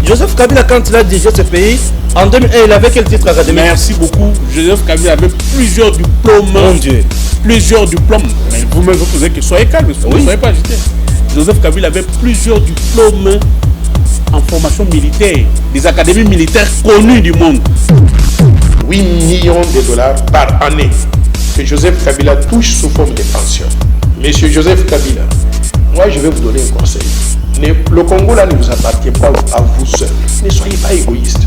Joseph Kabila, quand il a dirigé ce pays, en 2001, il avait quel titre académique? Merci beaucoup. Joseph Kabila avait plusieurs diplômes. Mon Dieu. Plusieurs diplômes. Mais vous-même, vous posez que soyez calme, ne soyez pas agité. Joseph Kabila avait plusieurs diplômes en formation militaire, des académies militaires connues du monde. 8 millions de dollars par année que Joseph Kabila touche sous forme de pension. Monsieur Joseph Kabila, moi je vais vous donner un conseil. Le Congo là ne vous appartient pas à vous seul. Ne soyez pas égoïste.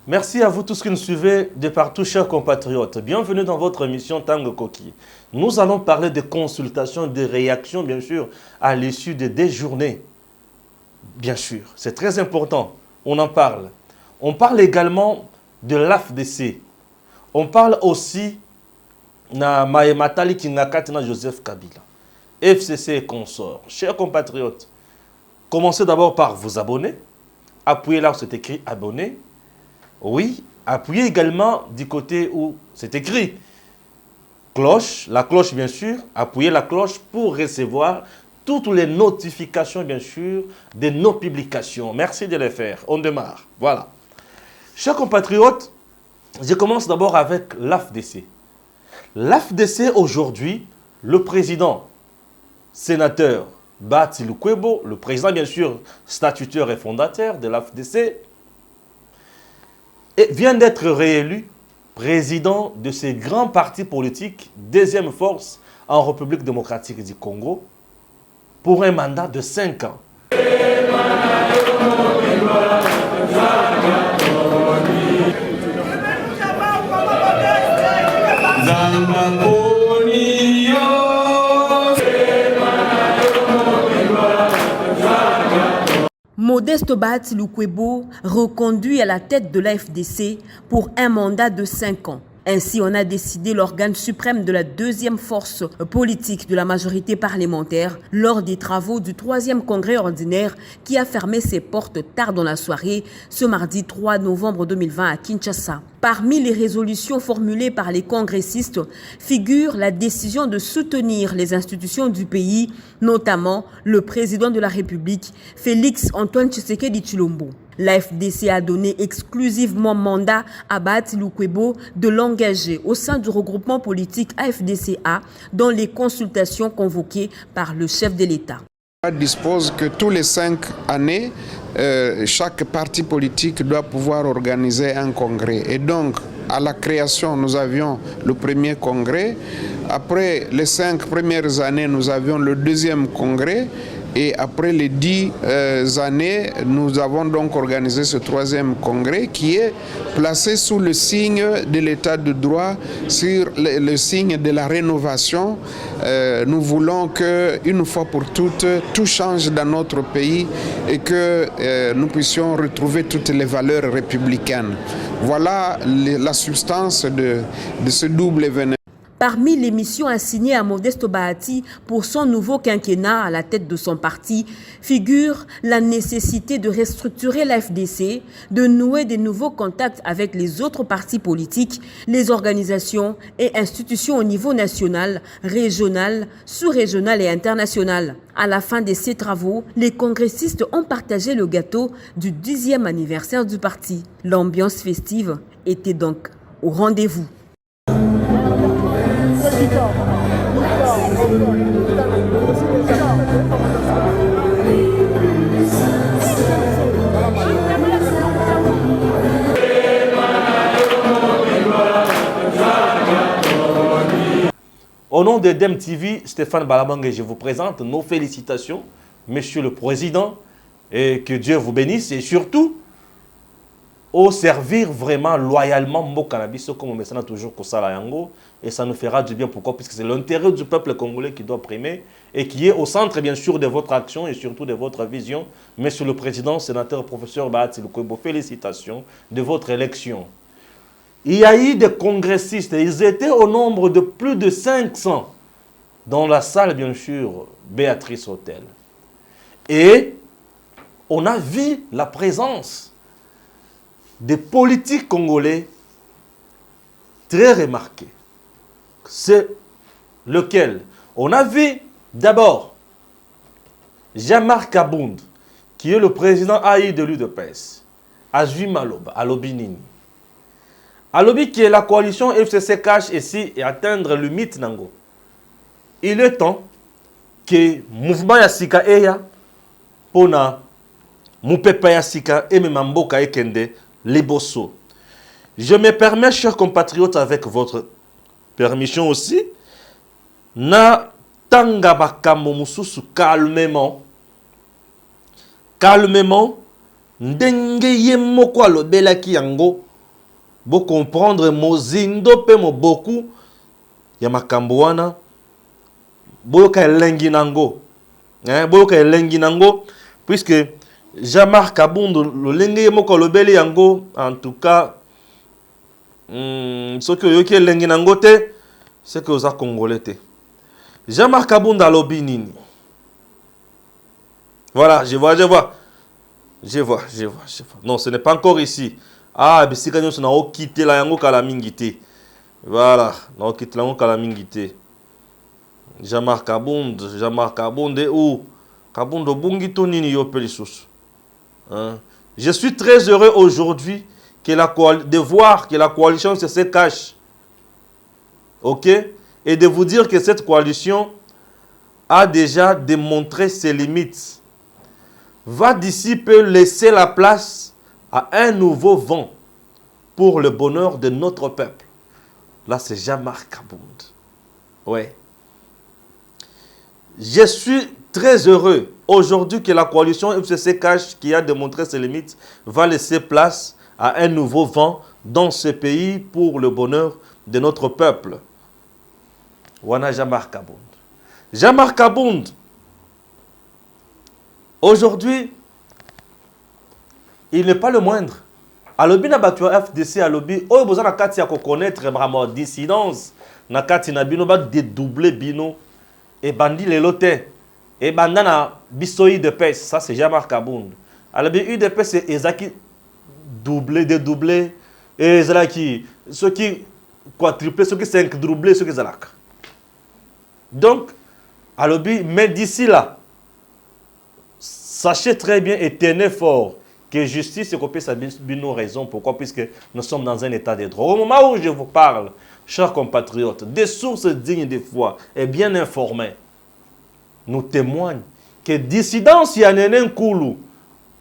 Merci à vous tous qui nous suivez de partout, chers compatriotes. Bienvenue dans votre émission Tango Koki. Nous allons parler de consultations, de réactions, bien sûr, à l'issue de des journées. Bien sûr, c'est très important. On en parle. On parle également de l'AFDC. On parle aussi de Maïmatali Kingakati na Joseph Kabila. FCC et consorts. Chers compatriotes, commencez d'abord par vous abonner. Appuyez là où c'est écrit abonner. Oui, appuyez également du côté où c'est écrit cloche, la cloche bien sûr, appuyez la cloche pour recevoir toutes les notifications bien sûr de nos publications. Merci de les faire, on démarre, voilà. Chers compatriotes, je commence d'abord avec l'AFDC. L'AFDC aujourd'hui, le président, sénateur Bahati Lukwebo, le président bien sûr statutaire et fondateur de l'AFDC, et vient d'être réélu président de ces grands partis politiques, deuxième force en République démocratique du Congo, pour un mandat de 5 ans. Modeste Bahati Lukwebo reconduit à la tête de l'AFDC pour un mandat de 5 ans. Ainsi, on a décidé l'organe suprême de la deuxième force politique de la majorité parlementaire lors des travaux du 3e congrès ordinaire qui a fermé ses portes tard dans la soirée ce mardi 3 novembre 2020 à Kinshasa. Parmi les résolutions formulées par les congressistes figure la décision de soutenir les institutions du pays, notamment le président de la République, Félix Antoine Tshisekedi Tshilombo. L'AFDC a donné exclusivement mandat à Bahati Lukwebo de l'engager au sein du regroupement politique AFDCA dans les consultations convoquées par le chef de l'État. Dispose que tous les 5 années, chaque parti politique doit pouvoir organiser un congrès. Et donc, à la création, nous avions le premier congrès. Après les 5 premières années, nous avions le deuxième congrès. Et après les 10 années, nous avons donc organisé ce 3e congrès qui est placé sous le signe de l'état de droit, sur le signe de la rénovation. Nous voulons qu'une fois pour toutes, tout change dans notre pays et que nous puissions retrouver toutes les valeurs républicaines. Voilà la substance de ce double événement. Parmi les missions assignées à Modeste Bahati pour son nouveau quinquennat à la tête de son parti figure la nécessité de restructurer l'AFDC, de nouer de nouveaux contacts avec les autres partis politiques, les organisations et institutions au niveau national, régional, sous-régional et international. À la fin de ces travaux, les congressistes ont partagé le gâteau du 10e anniversaire du parti. L'ambiance festive était donc au rendez-vous. Au nom de DEM TV, Stéphane Balamang, je vous présente nos félicitations, Monsieur le Président, et que Dieu vous bénisse, et surtout, au servir vraiment loyalement mon cannabis, comme on mentionne toujours Kosala Yango, et ça nous fera du bien. Pourquoi? Puisque c'est l'intérêt du peuple congolais qui doit primer et qui est au centre, bien sûr, de votre action et surtout de votre vision. Monsieur le Président, sénateur, professeur Bahati Lukwebo, félicitations de votre élection. Il y a eu des congressistes, ils étaient au nombre de plus de 500 dans la salle, bien sûr, Béatrice Hôtel. Et on a vu la présence des politiques congolais très remarqués. C'est lequel? On a vu d'abord Jean-Marc Abound, qui est le président AI de l'UDPS, Azui Maloba, Alobi Nini. Alobi qui est la coalition FCC cache ici et atteindre le mythe Nango. Il est temps que le mouvement Yassika Eya, Pona, Moupepa Yassika et Memamboka Ekende, les bosso. Je me permets, chers compatriotes, avec votre permission aussi, na tanga bakambo mususu calmement, ndenge yemoko alobelaki yango, bo comprendre mozindo pe mo beaucoup ya makambo wana, boyoka elengi nango, boyoka elengi nango, puisque Jean-Marc Abound lolenge yemoko alobeli yango, en tout cas, ce que yoki elengi nango te, c'est que oza congolais te. Jean-Marc Abound alobi nini. Voilà, je vois. Non, ce n'est pas encore ici. Ah, bisika nyo na okite la yango kala mingité. Voilà, na okite la yango kala mingité. Jean-Marc Abound ou Abound obungi to nini yo pelisusu. Je suis très heureux aujourd'hui de voir que la coalition se cache. OK? Et de vous dire que cette coalition a déjà démontré ses limites. Va d'ici peu laisser la place à un nouveau vent pour le bonheur de notre peuple. Là, c'est Jean-Marc Abound. Ouais. Je suis très heureux aujourd'hui que la coalition FCC Cash, qui a démontré ses limites, va laisser place à un nouveau vent dans ce pays pour le bonheur de notre peuple. Wana Jean-Marc Abound. Jean-Marc Abound, aujourd'hui, il n'est pas le moindre. Alobi na batu FDC alobi, oyo boza na kati ya ko connaître vraiment dissidence, na kati na bino ba dédoubler bino et bandi lelo te. Et bandana bisoyi de pes, ça c'est Jean-Marc Abound. Alobi UDP c'est ezaki doublé, dédoublé, et ezaki ceux qui quadruplé, ceux qui cinquedoublé, ceux qui zalak. Donc, alobi, mais d'ici là, sachez très bien et tenez fort que justice et copie sa bino raison. Pourquoi? Puisque nous sommes dans un état de droit. Au moment où je vous parle, chers compatriotes, des sources dignes de foi et bien informées nous témoignent que dissidence Yanenen Koulou,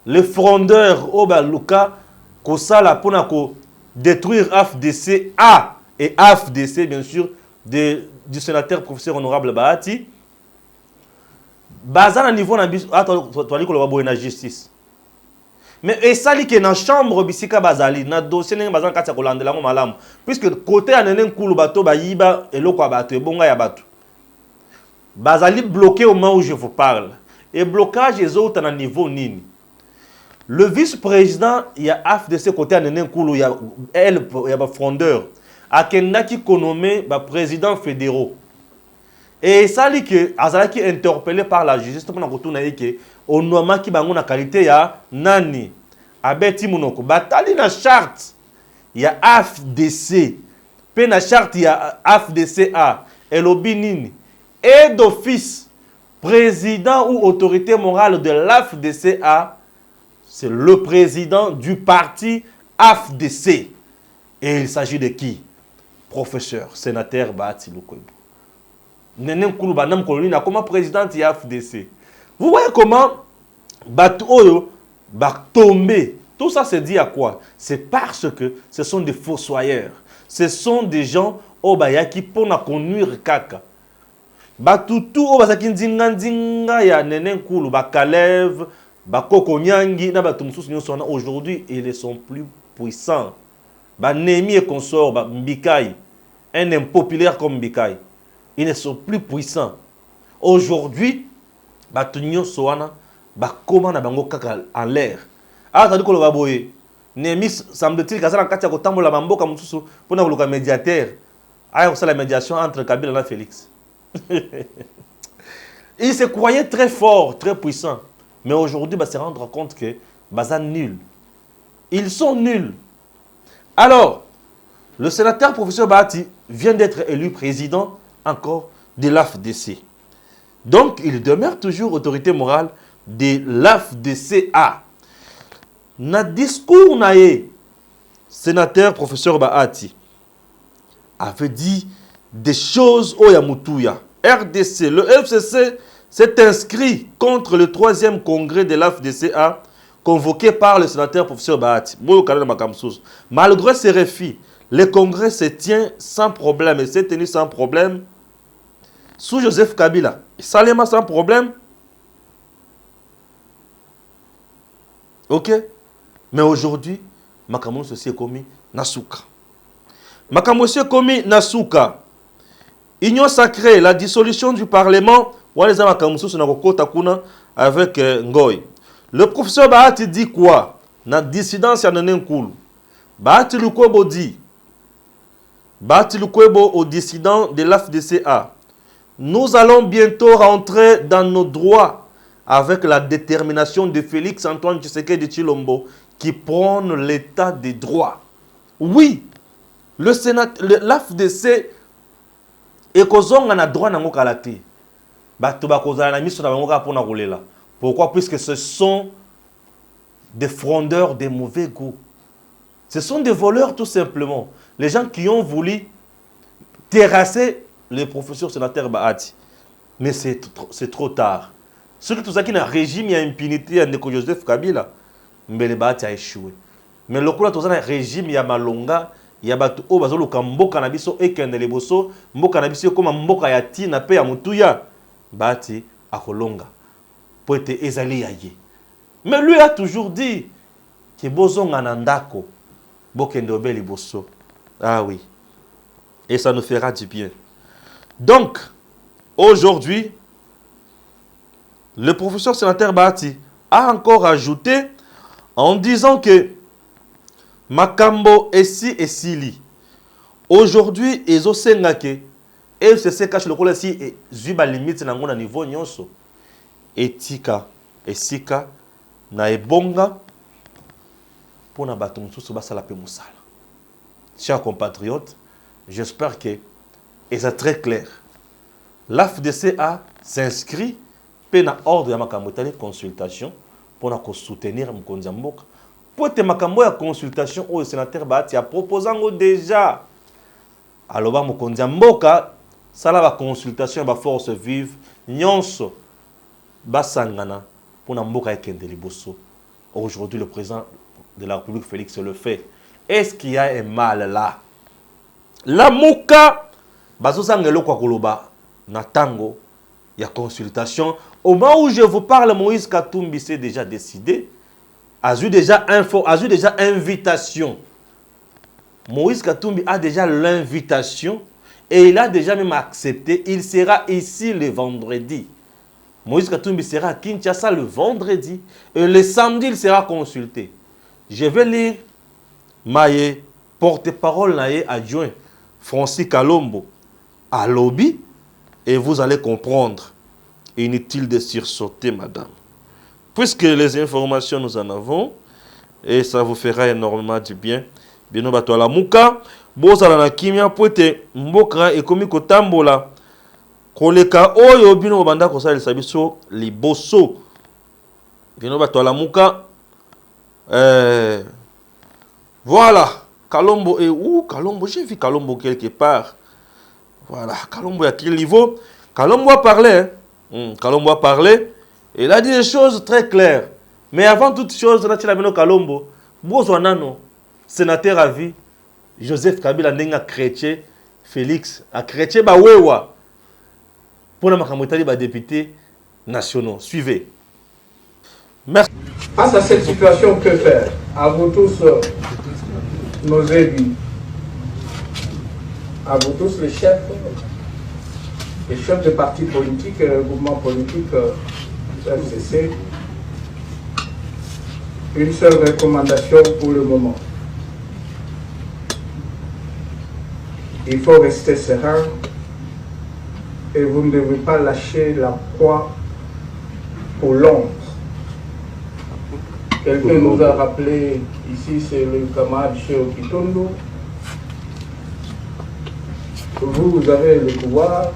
le frondeur Oba Luka, Kosala pour détruire AFDC A et AFDC, bien sûr, du sénateur professeur honorable Bahati, bazan à niveau na justice. Mais et ça li que dans chambre bisika bazali na dossier ne bazan kati ko landela ngo malamu, puisque côté anenen kulu bato ba yiba eloko bato ebonga ya bato bazali bloqué au moment où je vous parle. Et blocage les autres à niveau nini. Le vice-président il y a AFDC côté anenen kulu il y a ba frondeur akenda qui nommé ba président fédéraux. Et ça dit que azalaki interpellé par la justice pour na que on nomme qui bango na qualité ya nani abeti munoko batali na charte il y a AFDC pe na charte il y a AFDCA elobi nini et d'office président ou autorité morale de l'AFDCA c'est le président du parti AFDC. Et il s'agit de qui? Professeur sénateur Bahati Lukwebo. Nenem Koulouba Nam Kolonina comme président de l'AFDC. Vous voyez comment Batoyo va tomber. Tout ça se dit à quoi? C'est parce que ce sont des fossoyeurs. Ce sont des gens qui pour conduire kaka. Batutu obasaki nzinga ya Nenem Koulouba Kalev, Bakoko Nyangi na batumsusu nyonso na aujourd'hui ils sont plus puissants. Némi et consort Mbikai, un impopulaire comme Mbikai. Ils ne sont plus puissants. Aujourd'hui, Batunyo Soana, Bakoma na bango kaka en l'air. Ah, ça dit que le baboye. Némi semble-t-il qu'à ça, quand il y a autant de mambo comme tout pour nous médiateur. Ah, c'est la médiation entre Kabila et Félix. Ils se croyaient très forts, très puissants. Mais aujourd'hui, se rendre compte que Bazan nul. Ils sont nuls. Alors, le sénateur professeur Bahati vient d'être élu président encore de l'AFDC. Donc, il demeure toujours autorité morale de l'AFDCA. Na discours nae, sénateur professeur Bahati avait dit des choses au Yamutouya. RDC, le FCC s'est inscrit contre le 3e congrès de l'AFDCA convoqué par le sénateur professeur Bahati. Malgré ces refus, le congrès se tient sans problème et s'est tenu sans problème sous Joseph Kabila. Salema sans problème. Ok? Mais aujourd'hui, Makamou s'est commis Nasuka. Makamou s'est commis Nasuka. Union sacrée, la dissolution du Parlement. Avec Ngoy. Le professeur Bahati dit quoi? La dissidence à Nanenkulu. Bahati Lukwebo dit. Bahati Lukwebo au dissident de l'AFDCA. Nous allons bientôt rentrer dans nos droits avec la détermination de Félix Antoine Tshisekedi Tshilombo qui prône l'état des droits. Oui, le Sénat, l'AFDC est kozonga na droit na ngokalati. Pourquoi? Puisque ce sont des frondeurs de mauvais goût. Ce sont des voleurs tout simplement. Les gens qui ont voulu terrasser le professeur sénateur Bahati. Mais c'est trop tard. Ce que tout ça qui a un régime, il y a impunité, il y a Joseph Kabila. Mais le Bahati a échoué. Mais le coup là, tout ça, régime, il y a Malonga, il y a Batu Obazo, Mboka Nabiso, Eken Leboso, Mboka Nabiso, comme Mboka Yati, Nape Yamutuya. Bahati à Kolonga. Pour être ezali yaye. Mais lui a toujours dit que Bozong Anandako, Bokende Obeli Boso. Ah oui. Et ça nous fera du bien. Donc, aujourd'hui, le professeur sénateur Bahati a encore ajouté en disant que Makambo Essi et Sili. Aujourd'hui, Ezo Sengake, FCC cache le rôle ici et Zuba limite na ngona niveau nyonso. Etika, Esika, na ebonga, pour na baton sous basala pe musala. Chers compatriotes, j'espère que c'est très clair. L'AFDCA s'inscrit pena ordre ya makambo tali consultation pour na soutenir Mokonzi Mboka. Pour te makambo ya consultation au sénateur Bahati a proposant déjà aloba Mokonzi Mboka sala ba consultation ba force vive nyonso basangana pour na Mboka ekende liboso. Aujourd'hui le président de la République Félix le fait. Est-ce qu'il y a un mal là? La Mouka bazosangelo kwa koloba na tango il y a consultation. Au moment où je vous parle, Moïse Katumbi s'est déjà décidé. A eu déjà invitation. Moïse Katumbi a déjà l'invitation et il a déjà même accepté. Il sera ici le vendredi. Moïse Katumbi sera à Kinshasa le vendredi et le samedi il sera consulté. Je vais lire Maye, porte-parole naye adjoint Francis Kalombo à lobby et vous allez comprendre. Inutile de sursauter, madame. Puisque les informations nous en avons, et ça vous fera énormément du bien. Bino bato la muka, bozala na kimia poete mboka ekomi kotambola. Koleka oyo bino banda kosala lisabiso liboso. Bino bato la muka. Voilà, Kalombo est où? Kalombo, j'ai vu Kalombo quelque part. Voilà, Kalombo à quel niveau? Kalombo a parlé. Kalombo a parlé. Il a dit des choses très claires. Mais avant toute chose, Kalombo, Bozwanano, sénateur à vie, Joseph Kabila Nenga chrétien, Félix, a chrétien Bawewa. Pour la Makamotali, député nationaux. Suivez. Merci. Face à cette situation, que faire? À vous tous, nos élus, à vous tous les chefs de partis politiques, mouvements politiques, FCC, une seule recommandation pour le moment. Il faut rester serein et vous ne devez pas lâcher la proie pour l'ombre. Quelqu'un nous a rappelé, ici c'est le camarade Chéo Kitondo. Vous avez le pouvoir.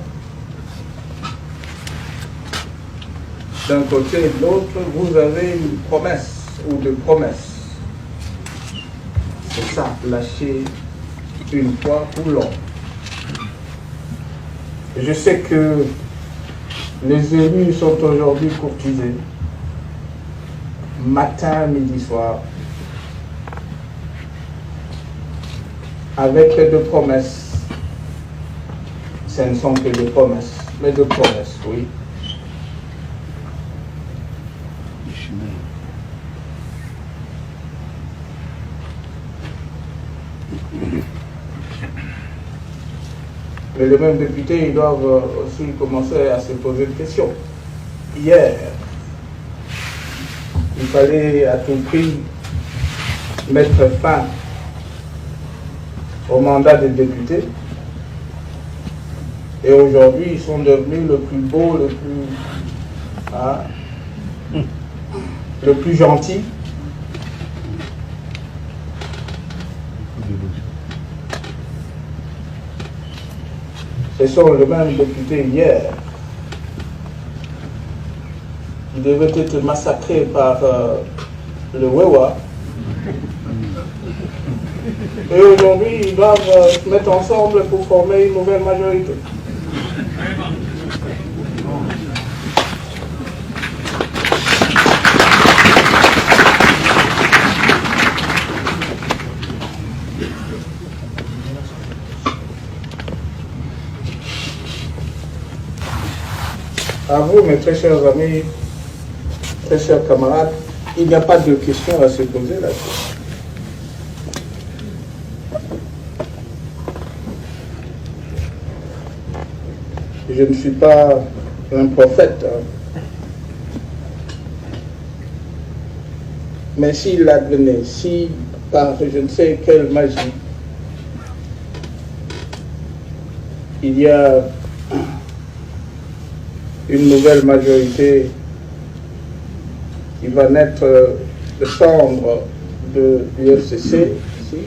d'un côté et de l'autre, vous avez une promesse ou de promesses. C'est ça, lâcher une fois pour l'autre. Je sais que les élus sont aujourd'hui courtisés, matin, midi, soir, avec de promesses. Ce ne sont que des promesses, mais de promesses, oui. Mais les mêmes députés, ils doivent aussi commencer à se poser des questions. Hier, il fallait à tout prix mettre fin au mandat des députés. Et aujourd'hui, ils sont devenus le plus beau, le plus gentil. Ce sont les mêmes députés hier qui devaient être massacrés par le Wewa. Et aujourd'hui, ils doivent se mettre ensemble pour former une nouvelle majorité. À vous, mes très chers amis, très chers camarades, il n'y a pas de question à se poser là-dessus. Je ne suis pas un prophète, hein. Mais s'il advenait, si par je ne sais quelle magie, il y a une nouvelle majorité qui va naître de chambre de l'UFCC ici.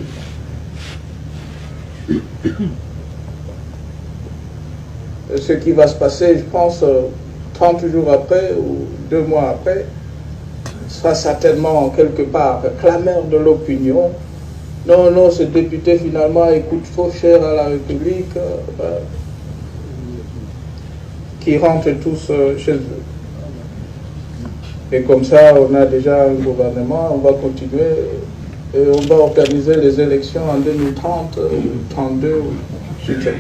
Ce qui va se passer, je pense, 30 jours après ou 2 mois après, sera certainement quelque part clameur de l'opinion. Non, non, ce député finalement il coûte trop cher à la République. Qui rentrent tous chez eux. Et comme ça, on a déjà un gouvernement, on va continuer et on va organiser les élections en 2030, 2032, etc.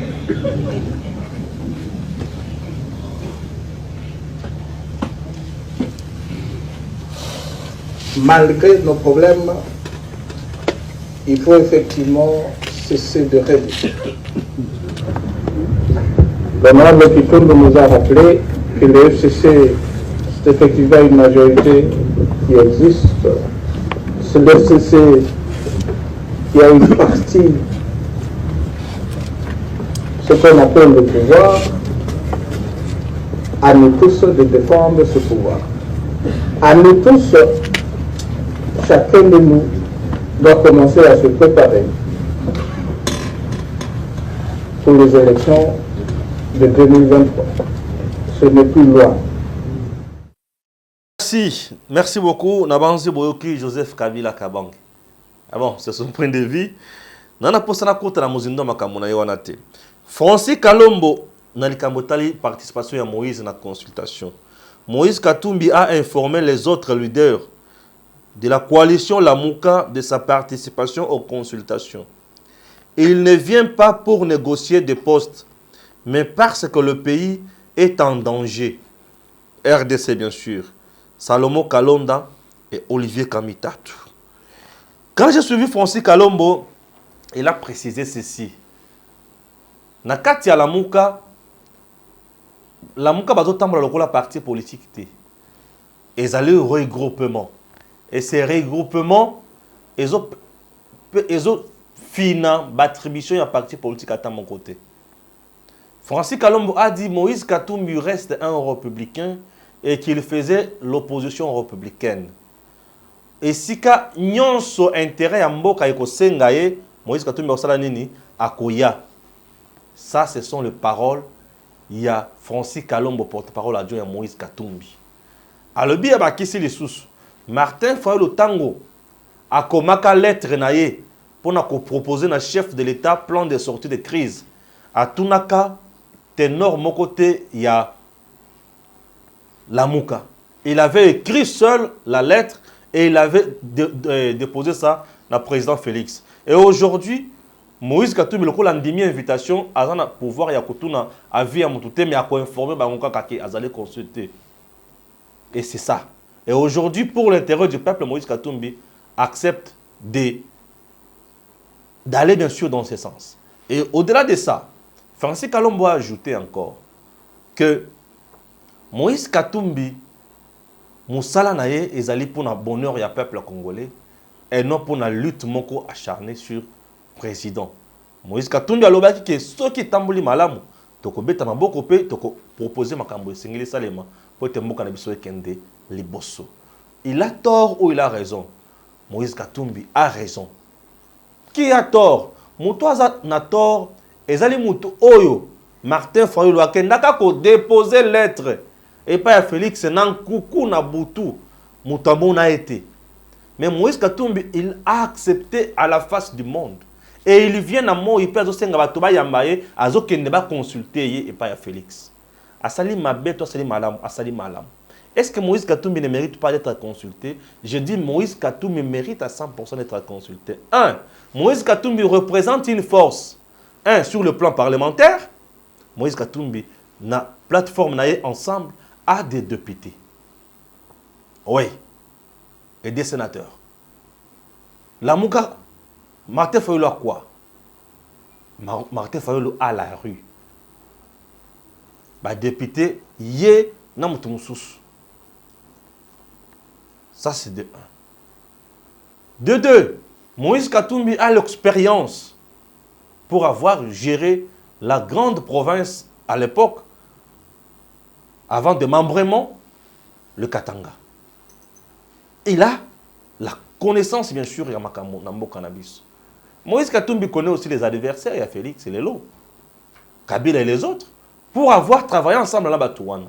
Malgré nos problèmes, il faut effectivement cesser de rêver. L'honorable Kitundu nous a rappelé que le FCC, c'est effectivement une majorité qui existe. C'est le FCC qui a une partie, ce qu'on appelle le pouvoir, à nous tous de défendre ce pouvoir. À nous tous, chacun de nous doit commencer à se préparer pour les élections de 2023. Ce n'est plus loin. Merci beaucoup. Nabanzi Boyoki Joseph Kabila Kabang. Ah bon, c'est son point de vue. Nana posana kota na muzindo makamuna yowanate. Francis Kalombo na likambotali participation ya Moïse na consultation. Moïse Katumbi a informé les autres leaders de la coalition Lamuka de sa participation aux consultations. Il ne vient pas pour négocier des postes, mais parce que le pays est en danger. RDC bien sûr. Salomo Kalonda et Olivier Kamitatu. Quand j'ai suivi Francis Kalombo, il a précisé ceci. Nakati ya Lamuka bazotambula lokola parti politique te. Ezali regroupement. Et ces regroupements, ils ont fina l'attribution à parti politique à mon côté. Francis Kalombo a dit Moïse Katumbi reste un républicain et qu'il faisait l'opposition républicaine. Et si ka nyonso intérêt à mboka eko sengaye, Moïse Katumbi osala nini akoya. Ça ce sont les paroles. Il y a Francis Kalombo porte-parole adjoint à Moïse Katumbi. alobi ya bakisi lisusu Martin Fayulu tango akomaka lettre na ye pona ko proposer na chef de l'État plan de sortie de crise atunaka ténor moko te ya Lamuka. Il avait écrit seul la lettre et il avait déposé ça na président Félix. Et aujourd'hui Moïse Katumbi le a ndimi invitation à na pouvoir ya kotuna avis ya mutute mais à ko informer bangoka kake azali consulter. Et c'est ça. Et aujourd'hui, pour l'intérêt du peuple, Moïse Katumbi accepte d'aller bien sûr dans ce sens. Et au-delà de ça, Francis Kalombo a ajouté encore que Moïse Katumbi, Moussala Naye, ezali pour le bonheur du peuple congolais et non pour la lutte moko acharnée sur le président. Moïse Katumbi a dit que ceux qui tamboli malamu, toko beta maboko pe toko proposer makambo singeli salema pour te mboka na biso ekende liboso. Il a tort ou il a raison? Moïse Katumbi a raison. Qui a tort? Moutoaza na tort. Ezali moutou oyo Martin Fayulu akendaka ko déposer lettre et pas à Félix nan kuku na butu moutambo na été. Mais Moïse Katumbi il a accepté à la face du monde. Et il vient à moi, il peut senga batoba yambaye azo kende ba consulter et pas à Félix. Asali mabe toi asali malam, asali malam. Est-ce que Moïse Katumbi ne mérite pas d'être consulté? Je dis Moïse Katumbi mérite à 100% d'être consulté. 1. Moïse Katumbi représente une force. 1. Sur le plan parlementaire, Moïse Katumbi, na plateforme naïe ensemble, a des députés. Oui. Et des sénateurs. La Mouka, Martin Fayulu a quoi? Martin Fayulu a la rue. Bah, député, yé, namoutoumoussous. Ça, c'est de 1. De 2, Moïse Katumbi a l'expérience pour avoir géré la grande province à l'époque, avant de membrement, le Katanga. Il a la connaissance, bien sûr, Yamakambo, Nambo Cannabis. Moïse Katumbi connaît aussi les adversaires, il y a Félix et Lelo, Kabila et les autres, pour avoir travaillé ensemble à la Batouane.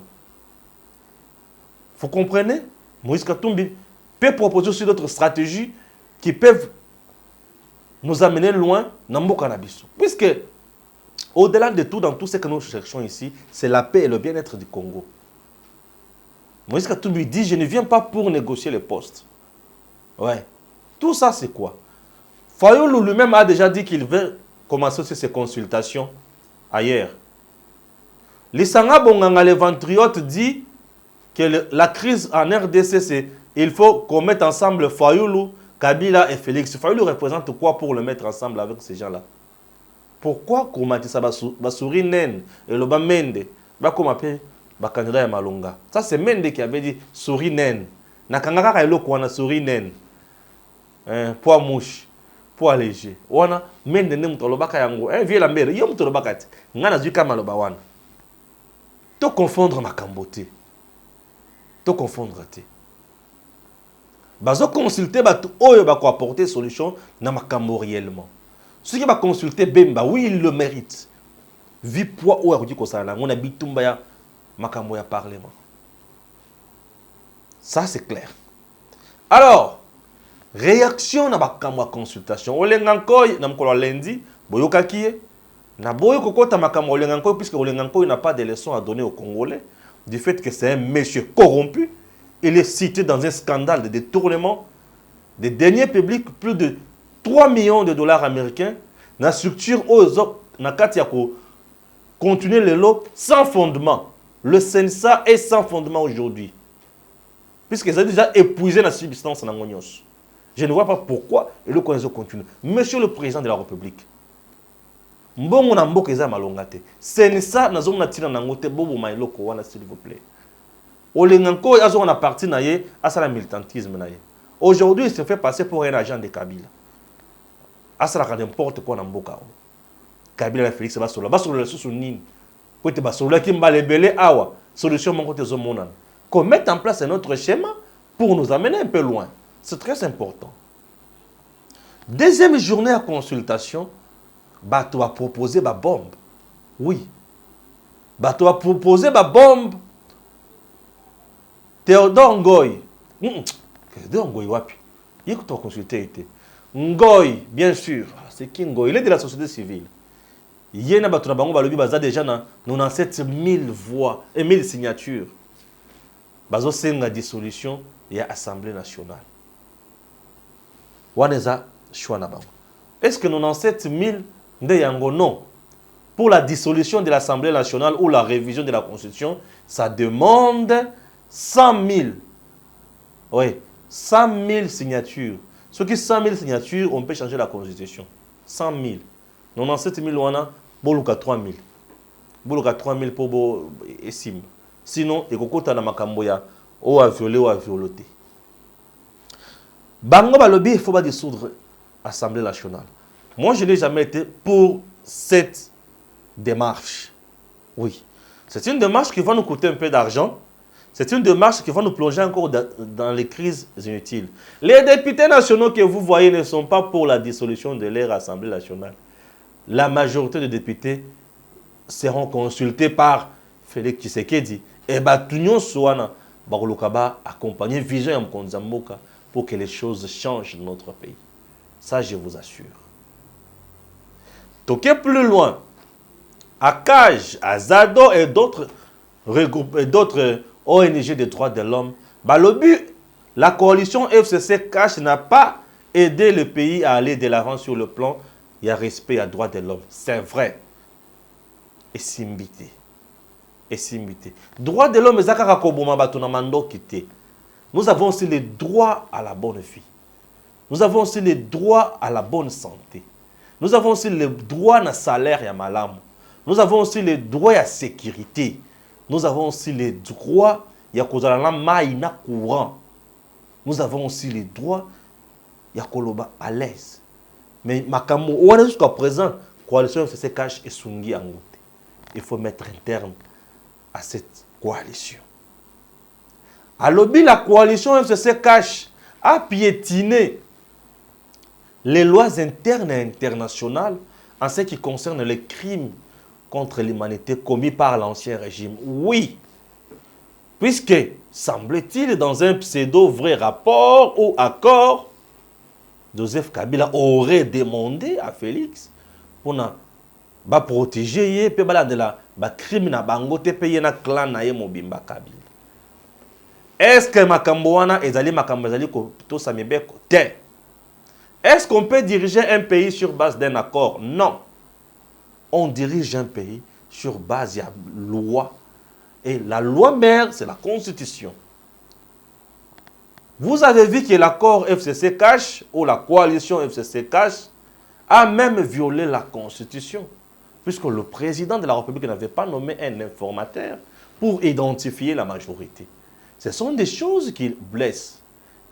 Vous comprenez? Moïse Katumbi peut proposer aussi d'autres stratégies qui peuvent nous amener loin dans le cannabis. Puisque, au-delà de tout, dans tout ce que nous cherchons ici, c'est la paix et le bien-être du Congo. Moïse Katumbi dit, je ne viens pas pour négocier les postes. Ouais. Tout ça, c'est quoi? Fayulu lui-même a déjà dit qu'il veut commencer ses consultations ailleurs. Lisanga Bonganga, le ventriote, dit que la crise en RDC, c'est il faut qu'on mette ensemble Fayulu, Kabila et Félix. Fayulu représente quoi pour le mettre ensemble avec ces gens-là? Pourquoi qu'on m'a dit ça? Basuri Nen et le Mende, comme appelé candidat Malunga. Ça, c'est Mende qui avait dit Suri Nen. Nakangaka elo kwa na Suri Nen. Poids mouche, poids léger. Wana Mende ne mutolobaka yango. Vieux la mère, yo mutolobaka ti. Ngana zuka maloba wana. To confondre makambote. To confondre te. Bazo consulter batu oyo ba ko apporter solution na makambo réellement. Ceux qui va consulter Bemba, oui, il le mérite. Vu poids ou arudi ko sala, on a bitumba ya makambo ya parlement. Ça c'est clair. Alors, réaction na makambo ya consultation. Olengankoy na mkolo lundi, boyokakiye na boyo kokota makambo olengankoy puisque olengankoy n'a pas de leçons à donner aux Congolais du fait que c'est un monsieur corrompu. Il est cité dans un scandale de détournement des deniers publics, plus de 3 millions de dollars américains, dans la structure où continuer le lot sans fondement. Le CENSA est sans fondement aujourd'hui. Puisqu'ils ont déjà épuisé la substance en Angonios. Je ne vois pas pourquoi et le continue. Monsieur le Président de la République, mbongo na mboka eza malongate. CENSA nazo na tina nangote bobo mailoko wana s'il vous plaît. Olenganko azo na parti na ye asa la militantisme na ye. Aujourd'hui, il se fait passer pour un agent de Kabila. Asa la n'importe quoi na mboka. Kabila la Félix Basola. Basola sous nini. Pour te Basola qui m'a lebelé awa. Solution mon côté zomonan. Qu'on mette en place un autre schéma pour nous amener un peu loin. C'est très important. Deuxième journée à consultation, Bato a proposé ma bombe. Oui. Bato a proposé ma bombe. Théodore Ngoy. Théodore Ngoy, wapi. Il faut consulter. Ngoy, bien sûr. C'est qui Ngoy? Il est de la société civile. Il y a déjà 97 000 voix et 1000 signatures. Bazo senga dissolution, il y a Assemblée nationale. Waneza choix na bango. Est-ce que 97 000 ndeyango? Non. Pour la dissolution de l'Assemblée nationale ou la révision de la Constitution, ça demande 100 000. Oui, 100 000 signatures. Ce qui 100 000 signatures, on peut changer la Constitution. 100 000. 97 000 wana, boluka 3 000. Boluka 3 000 pour esim. Sinon, il y a makamboya ou à violer ou à violer. Bango balobi, il faut pas dissoudre l'Assemblée nationale. Moi, je n'ai jamais été pour cette démarche. Oui. C'est une démarche qui va nous coûter un peu d'argent. C'est une démarche qui va nous plonger encore dans les crises inutiles. Les députés nationaux que vous voyez ne sont pas pour la dissolution de leur Assemblée nationale. La majorité des députés seront consultés par Félix Tshisekedi. Et Batunion Souana, Barolokaba accompagné Vision Mkonzamboka pour que les choses changent dans notre pays. Ça, je vous assure. Toquer plus loin, à CAJ, à ZADO et d'autres ONG des droits de l'homme, la coalition FCC CAJ n'a pas aidé le pays à aller de l'avant sur le plan. Il y a respect à droits de l'homme. C'est vrai. Et simbité. Et simbité. Droits de l'homme, nous avons aussi les droits à la bonne vie. Nous avons aussi les droits à la bonne santé. Nous avons aussi les droits à salaire et à malam. Nous avons aussi les droits à la sécurité. Nous avons aussi les droits à courant. Nous avons aussi les droits à l'aise. Mais jusqu'à présent, la coalition FCC CAJ et Sungi Angote. Il faut mettre un terme à cette coalition. À l'objet, la coalition FCC CAJ a piétiné les lois internes et internationales en ce qui concerne les crimes contre l'humanité commis par l'ancien régime. Oui, puisque, semble-t-il, dans un pseudo-vrai rapport ou accord, Joseph Kabila aurait demandé à Félix pour protéger et de la crime na bangote payer na clan na mobimba Kabila. Est-ce que Makamboana ezali Makambo ezali ko to samebeko? Est-ce qu'on peut diriger un pays sur base d'un accord? Non. On dirige un pays sur base de la loi. Et la loi mère, c'est la Constitution. Vous avez vu que l'accord FCC CAJ ou la coalition FCC CAJ a même violé la Constitution. Puisque le président de la République n'avait pas nommé un informateur pour identifier la majorité. Ce sont des choses qui blessent.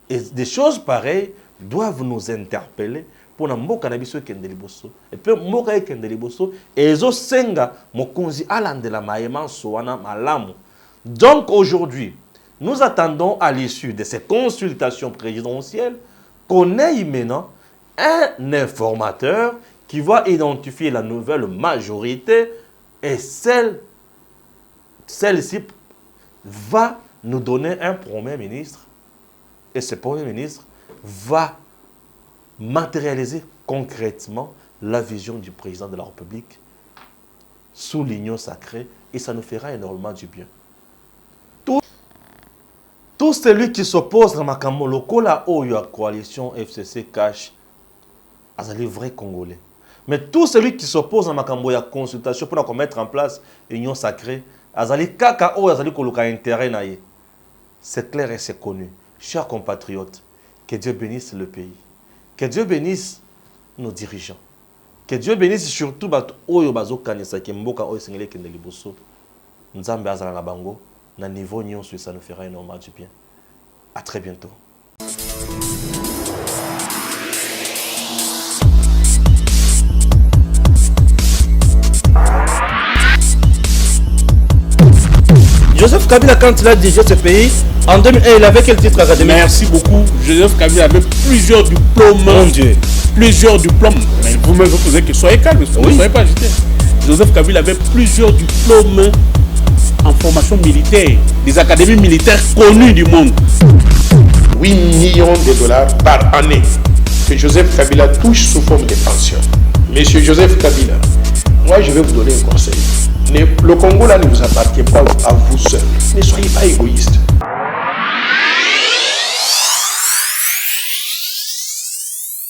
Et des choses pareilles doivent nous interpeller pour mboka na biso kende liboso. Et puis mboka kende liboso ezo senga mokonzi alandela maema soana malamu. Donc aujourd'hui, nous attendons à l'issue de ces consultations présidentielles qu'on ait maintenant un informateur qui va identifier la nouvelle majorité et celle-ci va nous donner un Premier ministre et ce Premier ministre va matérialiser concrètement la vision du président de la République sous l'union sacrée et ça nous fera énormément du bien. Tout celui qui s'oppose à Makambo Lokola ou à la coalition FCC CAJ a les vrais Congolais. Mais tout celui qui s'oppose à Makambo ya consultation pour mettre en place l'union sacrée, azali kaka ou azali koluka intérêt naie. C'est clair et c'est connu. Chers compatriotes, que Dieu bénisse le pays. Que Dieu bénisse nos dirigeants. Que Dieu bénisse surtout oyo bazo kanisa ke mboka oyo sengele kende liboso. Nzambe azala na bango na niveau nyonso ça nous fera énormément du bien. À très bientôt. Joseph Kabila, quand il a dirigé ce pays, en 2001, il avait quel titre académique? Merci beaucoup. Joseph Kabila avait plusieurs diplômes. Mon Dieu. Plusieurs diplômes. Mais vous-même, vous posez que soyez calme, ne soyez pas agité. Joseph Kabila avait plusieurs diplômes en formation militaire, des académies militaires connues du monde. 8 millions de dollars par année que Joseph Kabila touche sous forme de pension. Monsieur Joseph Kabila, moi je vais vous donner un conseil. Le Congo là ne vous appartient pas à vous seul. Ne soyez pas égoïste.